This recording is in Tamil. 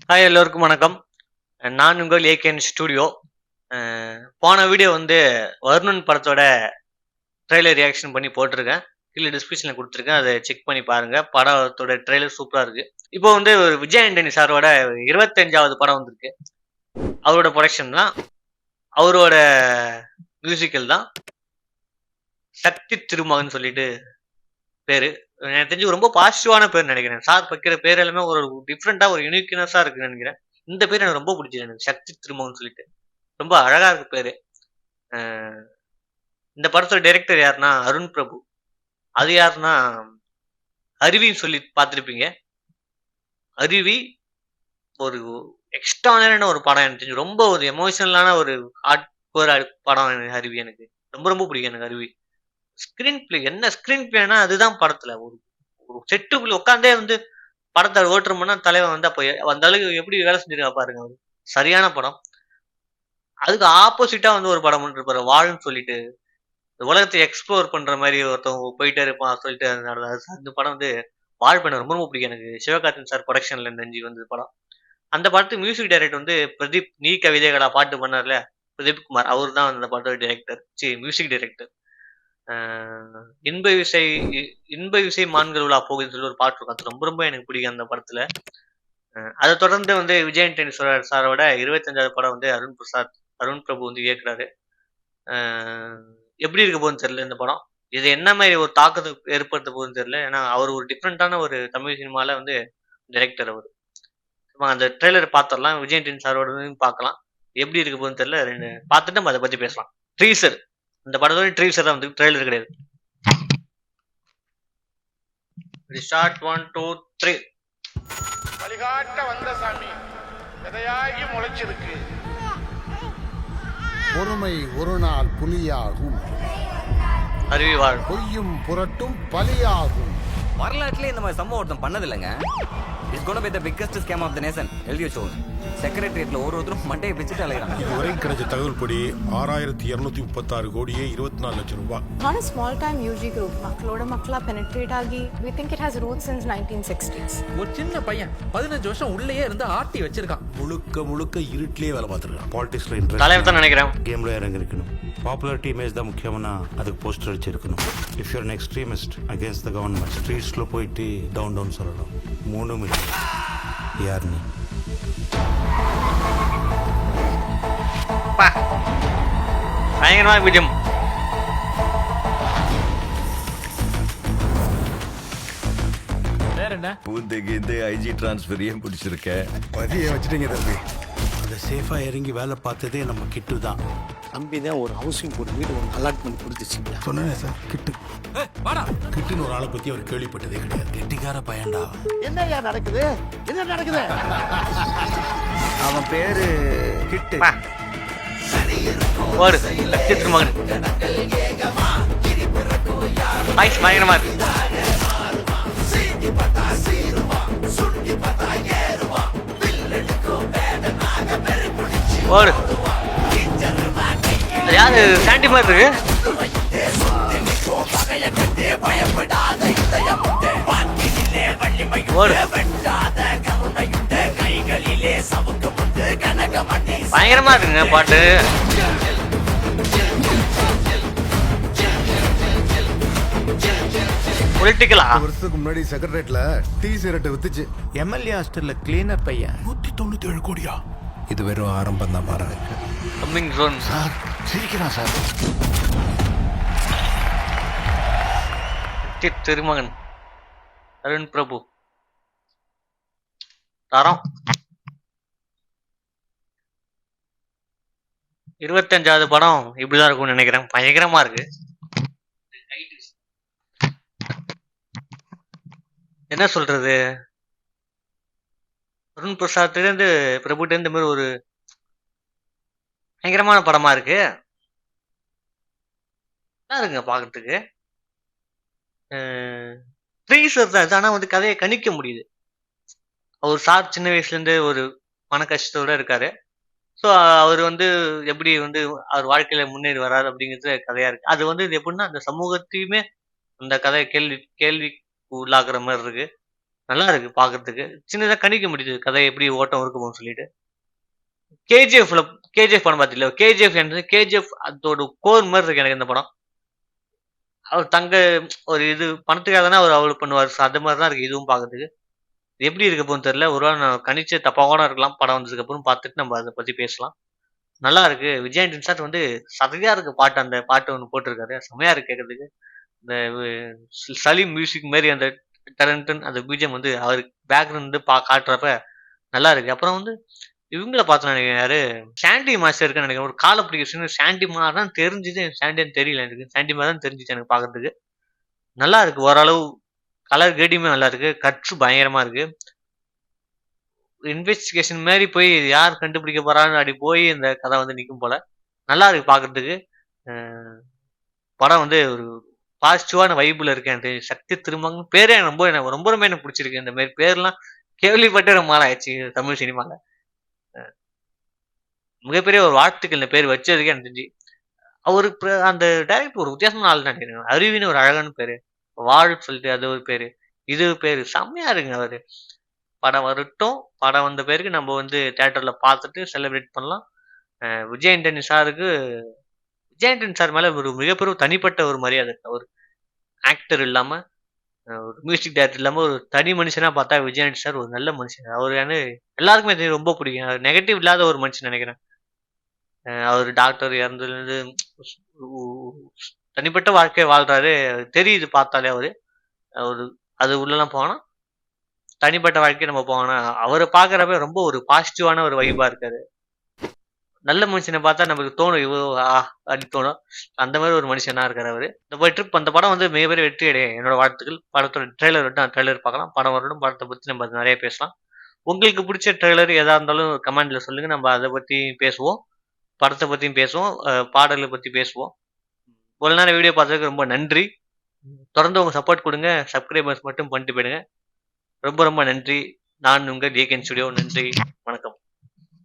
ஹாய் எல்லோருக்கும் வணக்கம். நான் உங்கள் ஏகேஎன் ஸ்டூடியோ. போன வீடியோ வந்து வருணன் படத்தோட ட்ரெய்லர் ரியாக்ஷன் பண்ணி போட்டிருக்கேன். கீழே டிஸ்கிரிப்ஷனில் கொடுத்துருக்கேன். அதை செக் பண்ணி பாருங்க. படத்தோட ட்ரெய்லர் சூப்பராக இருக்கு. இப்போ வந்து விஜய் ஆண்டனி சாரோட 25வது படம் வந்திருக்கு. அவரோட ப்ரொடக்ஷன் தான், அவரோட மியூசிக்கல் தான். சக்தி திருமகன் சொல்லிட்டு பேரு. எனக்கு தெரிஞ்சு ரொம்ப பாசிட்டிவான பேர் நினைக்கிறேன். சார் வைக்கிற பேர் எல்லாமே ஒரு டிஃப்ரெண்டா ஒரு யூனிக்னஸா இருக்குன்னு நினைக்கிறேன். இந்த பேர் எனக்கு ரொம்ப பிடிச்சது. எனக்கு சக்தி திருமகன் சொல்லிட்டு ரொம்ப அழகா இருக்கு பேரு. அஹ் இந்த படத்தோட டைரக்டர் யாருன்னா அருண் பிரபு. அது யாருன்னா அருவின்னு சொல்லி பார்த்துருப்பீங்க. அருவி ஒரு எக்ஸ்ட்ரானரியான ஒரு படம். எனக்கு தெரிஞ்சு ரொம்ப ஒரு எமோஷனலான ஒரு ஹார்ட் கோர் படம். அருவி எனக்கு ரொம்ப ரொம்ப பிடிக்கும். எனக்கு அருவி ஸ்கிரீன் பிளே, என்ன ஸ்கிரீன் பிளேனா அதுதான் படத்துல ஒரு ஒரு செட்டுக்குள்ள உட்காந்தே வந்து படத்தை ஓட்டுறோம்னா தலைவன் வந்து அப்போ அந்த அளவுக்கு எப்படி வேலை செஞ்சிருக்கா பாருங்க. அவரு சரியான படம். அதுக்கு ஆப்போசிட்டா வந்து ஒரு படம் இருப்பாரு, வாள்னு சொல்லிட்டு. இந்த உலகத்தை எக்ஸ்ப்ளோர் பண்ற மாதிரி ஒருத்தவங்க போயிட்டே இருப்பான் சொல்லிட்டு அந்த படம் வந்து வாழ் பண்ண ரொம்ப ரொம்ப பிடிக்கும் எனக்கு. சிவகார்த்திகேயன் சார் ப்ரொடக்ஷன்ல நெஞ்சு வந்தது படம். அந்த படத்துக்கு மியூசிக் டைரக்டர் வந்து பிரதீப். நீ கவிதைகளா பாட்டு பண்ணார்ல, பிரதீப் குமார். அவர் தான் அந்த படத்தோட டைரக்டர், மியூசிக் டைரக்டர். இன்ப விசை இன்ப விசை மான்கள் உலா போகுதுன்னு சொல்லி ஒரு பாட்டு இருக்கும். அது ரொம்ப ரொம்ப எனக்கு பிடிக்கும் அந்த படத்துல. அதை தொடர்ந்து வந்து விஜய் ஆண்டனி சாரோட 25வது படம் வந்து அருண் பிரபு வந்து இயக்குறாரு. எப்படி இருக்க போகுதுன்னு தெரியல இந்த படம். இது என்ன மாதிரி ஒரு தாக்கத்தை ஏற்படுத்த போகுதுன்னு தெரியல. ஏன்னா அவர் ஒரு டிஃப்ரெண்டான ஒரு தமிழ் சினிமால வந்து டைரக்டர் அவர். அந்த ட்ரெய்லர் பார்த்துடலாம். விஜய் ஆண்டனி சாரோட பார்க்கலாம். எப்படி இருக்க போகுதுன்னு தெரியல. பார்த்துட்டு நம்ம அதை பத்தி பேசலாம். ட்ரீசர், இந்த படத்தோட ட்ரீசர் தான் வந்து, ட்ரெய்லர் கிடையாது. ஸ்டார்ட் 1 2 3. வழிகாட்ட வந்த சாமி விதையாகி முளைச்சிருக்கு. பொறுமை ஒரு நாள் புலியாகும், அருவி வாழ். பொய்யும் புரட்டும் பலியாகும். வரலாற்றிலே இந்த மாதிரி சம்பவம் ஒருத்தன் பண்ணது இல்லைங்க. It's gonna be the biggest scam of the nation. எழுதி வச்சோம். செக்ரட்டரியேட்ல ஒருத்தரும் மண்டையை பிச்சுட்டு அலைகிறாங்க. இதுவரை கிடைச்ச தகவல் படி 6236 கோடியே 24 லட்சம் ரூபாய். Not a small time UG group. மக்களோட மக்களா penetrate ஆகி we think it has roots since 1960s. ஒரு சின்ன பையன் 15 வருஷம் உள்ளேயே இருந்து ஆட்டி வச்சிருக்கான். முழுக்க இருட்டிலே வேலை பார்த்துருக்கான். பாலிடிக்ஸ்ல இன்ட்ரெஸ்ட் தலைவர் தான் நினைக்கிறேன். கேம்ல இறங்கிருக்கணும். பாப்புலாரிட்டி இமேஜ் தான் முக்கியம்னா அதுக்கு போஸ்டர் அடிச்சிருக்கணும். If you're extremist against the government ஸ்ட்ரீட்ஸ்ல போயிட்டு டவுன் சொல்லணும். 3 மில்லியன். யார் நீ? பயங்கரமான விஜயம். வேற என்ன? பூந்தைக்கு இந்த ஐஜி டிரான்ஸ்ஃபரையும் பிடிச்சிருக்கேன். பதிய வச்சுட்டீங்க தம்பி. அந்த சேஃபா இறங்கி வேலை பார்த்ததே நம்ம கிட்டு தான். தம்பி தான் ஒரு ஹவுசிங் போர்டு வீடு ஒன்று அலாட் பண்ணி கொடுத்துச்சுங்க. சொன்னேன் சார், கிட்டு வாடா. கிட்டுன்னு ஒரு ஆளை பத்தி அவர் கேள்விப்பட்டதே கிடையாது. கெட்டிக்கார பையன்டா. என்னய்யா நடக்குது? என்ன நடக்குது? அவன் பேரு கிட்டு. ஒரு சக்தி திருமகன். வாய்ஸ் பயங்கரமா இருக்கு. ஒரு யாரு சாண்டி மாதிரி இருக்கு. ஒரு பயங்கரமா இருக்குங்க பாட்டு. பொலிட்டிக்கலா? வருஷத்துக்கு முன்னாடி செக்ரட்டரியேட்ல டீ சிகரெட் வித்துச்சு. எம்எல்ஏ ஹாஸ்டல்ல கிளீனர் பையன். 197 கோடியா? இது வெறும் ஆரம்பம் தான் பாருங்க. Coming soon. சார் சிரிக்கிறான் சார். சக்தி திருமகன், அருண் பிரபு. தரம் 25வது படம் இப்படிதான் இருக்கும்னு நினைக்கிறேன். பயங்கரமா இருக்கு. என்ன சொல்றது, அருண் பிரசாத்திலிருந்து பிரபுட்ட இந்த மாதிரி ஒரு பயங்கரமான படமா இருக்கு. நல்லா இருக்குங்க பாக்கிறதுக்கு. ட்ரீசர் தான் இது. ஆனா வந்து கதையை கணிக்க முடியுது. அவர் சார் சின்ன வயசுல இருந்து ஒரு மன கஷ்டத்தோட இருக்காரு. ஸோ அவர் வந்து எப்படி வந்து அவர் வாழ்க்கையில முன்னேறி வராது அப்படிங்கிறது கதையா இருக்கு. அது வந்து இது எப்படின்னா அந்த சமூகத்தையுமே அந்த கதை கேள்விக்கு உள்ளாக்குற மாதிரி இருக்கு. நல்லா இருக்கு பார்க்கறதுக்கு. சின்னதா கணிக்க முடியுது கதை எப்படி ஓட்டம் இருக்குமோன்னு சொல்லிட்டு. கேஜிஎஃப்ல கேஜிஎஃப் படம் பார்த்தீங்களா? கேஜிஎஃப் அதோட கோர் மாரி இருக்கு எனக்கு இந்த படம். அவர் ஒரு இது பணத்துக்காக தானே அவர் அவ்வளோ பண்ணுவாரு. ஸோ அது மாரி தான் இருக்கு இதுவும் பார்க்கறதுக்கு. இது எப்படி இருக்க போகுதுன்னு தெரியல. ஒருவேளை நான் கணிச்ச தப்பா கூட இருக்கலாம். படம் வந்ததுக்கப்புறம் பார்த்துட்டு நம்ம அத பத்தி பேசலாம். நல்லா இருக்கு. விஜய் ஆண்டனி சார் வந்து சதையா இருக்கு பாட்டு. அந்த பாட்டு ஒண்ணு போட்டிருக்காரு. செமையா இருக்கு கேட்கறதுக்கு. இந்த சலீம் மியூசிக் மாரி அந்த டரன்டன் அந்த பிஜிஎம் வந்து அவருக்கு பேக்ரவுண்ட் வந்து காட்டுறப்ப நல்லா இருக்கு. அப்புறம் வந்து இவங்கள பார்த்தேன் நினைக்கிறேன். யாரு சாண்டி மாஸ்டர் இருக்குன்னு நினைக்கிறேன். ஒரு கால பிடிக்க சாண்டி மாதிரி தான் தெரிஞ்சுது. சாண்டின்னு தெரியல எனக்கு. சாண்டி மாதிரி தான் தெரிஞ்சுச்சு எனக்கு பார்க்கறதுக்கு. நல்லா இருக்கு. ஓரளவு கலர் கிரேடியுமே நல்லா இருக்கு. கட்ஸ் பயங்கரமா இருக்கு. இன்வெஸ்டிகேஷன் மாதிரி போய் யார் கண்டுபிடிக்க போறான்னு அப்படி போய் இந்த கதை வந்து நிற்கும் போல. நல்லா இருக்கு பார்க்கறதுக்கு. படம் வந்து ஒரு பாசிட்டிவான வைப்புல இருக்கு. எனக்கு சக்தி திருமகன் பேரே எனக்கு ரொம்ப ரொம்ப எனக்கு பிடிச்சிருக்கு. இந்த மாதிரி பேர்லாம் கேள்விப்பட்டே ரொம்ப நாள் ஆயிடுச்சு தமிழ் சினிமால. மிகப்பெரிய ஒரு வாழ்த்துக்கள் இந்த பேர் வச்சதுக்கே எனக்கு தெரிஞ்சு. அவருக்கு அந்த டைரக்டர் ஒரு வித்தியாசமான ஆள் நினைக்கிறேன். அருவின்னு ஒரு அழகான பேரு. வாழ் சொல்லிட்டு அது ஒரு பேரு. இது பேரு செம்மையா இருக்குங்க அவரு. படம் வரட்டும். படம் வந்த பேருக்கு நம்ம வந்து தியேட்டர்ல பார்த்துட்டு செலிப்ரேட் பண்ணலாம். விஜய் ஆண்டனி சார் மேல ஒரு மிகப்பெரிய தனிப்பட்ட ஒரு மரியாதை இருக்கு. அவர் ஆக்டர் இல்லாம ஒரு மியூசிக் டைரக்டர் இல்லாம ஒரு தனி மனுஷனா பார்த்தா விஜய் ஆண்டனி சார் ஒரு நல்ல மனுஷன். அவர் எல்லாருக்குமே தெரியும் ரொம்ப பிடிக்கும். நெகட்டிவ் இல்லாத ஒரு மனுஷன் நினைக்கிறேன். அவர் டாக்டர் இறந்ததுலேருந்து தனிப்பட்ட வாழ்க்கை வாழ்றாரு தெரியுது பார்த்தாலே. அவரு அது உள்ளலாம் போனா தனிப்பட்ட வாழ்க்கையை நம்ம போனா அவரை பார்க்குறப்ப ரொம்ப ஒரு பாசிட்டிவான ஒரு வைபா இருக்காரு. நல்ல மனுஷனை பார்த்தா நமக்கு தோணும் இவ்வளோ அப்படி தோணும். அந்த மாதிரி ஒரு மனுஷனா இருக்காரு அவரு. இந்த ட்ரிப் அந்த படம் வந்து மிகப்பெரிய வெற்றி அடையும். என்னோட வாழ்த்துக்கள். படத்தோட ட்ரெய்லர் விட்டு ட்ரெய்லர் பார்க்கலாம். படம் வரணும். படத்தை பற்றி நம்ம நிறைய பேசலாம். உங்களுக்கு பிடிச்ச ட்ரெய்லர் எதா இருந்தாலும் கமெண்ட்ல சொல்லுங்க. நம்ம அதை பத்தி பேசுவோம். படத்தை பத்தியும் பேசுவோம். பாடல்களை பத்தி பேசுவோம். ஒரு நேரம் வீடியோ பார்த்ததுக்கு ரொம்ப நன்றி. தொடர்ந்து உங்க சப்போர்ட் கொடுங்க. சப்ஸ்கிரைபர்ஸ் மட்டும் பண்ணிட்டு போயிடுங்க. ரொம்ப ரொம்ப நன்றி. நான் உங்கள் ஏகேஎன் ஸ்டுடியோ. நன்றி. வணக்கம்.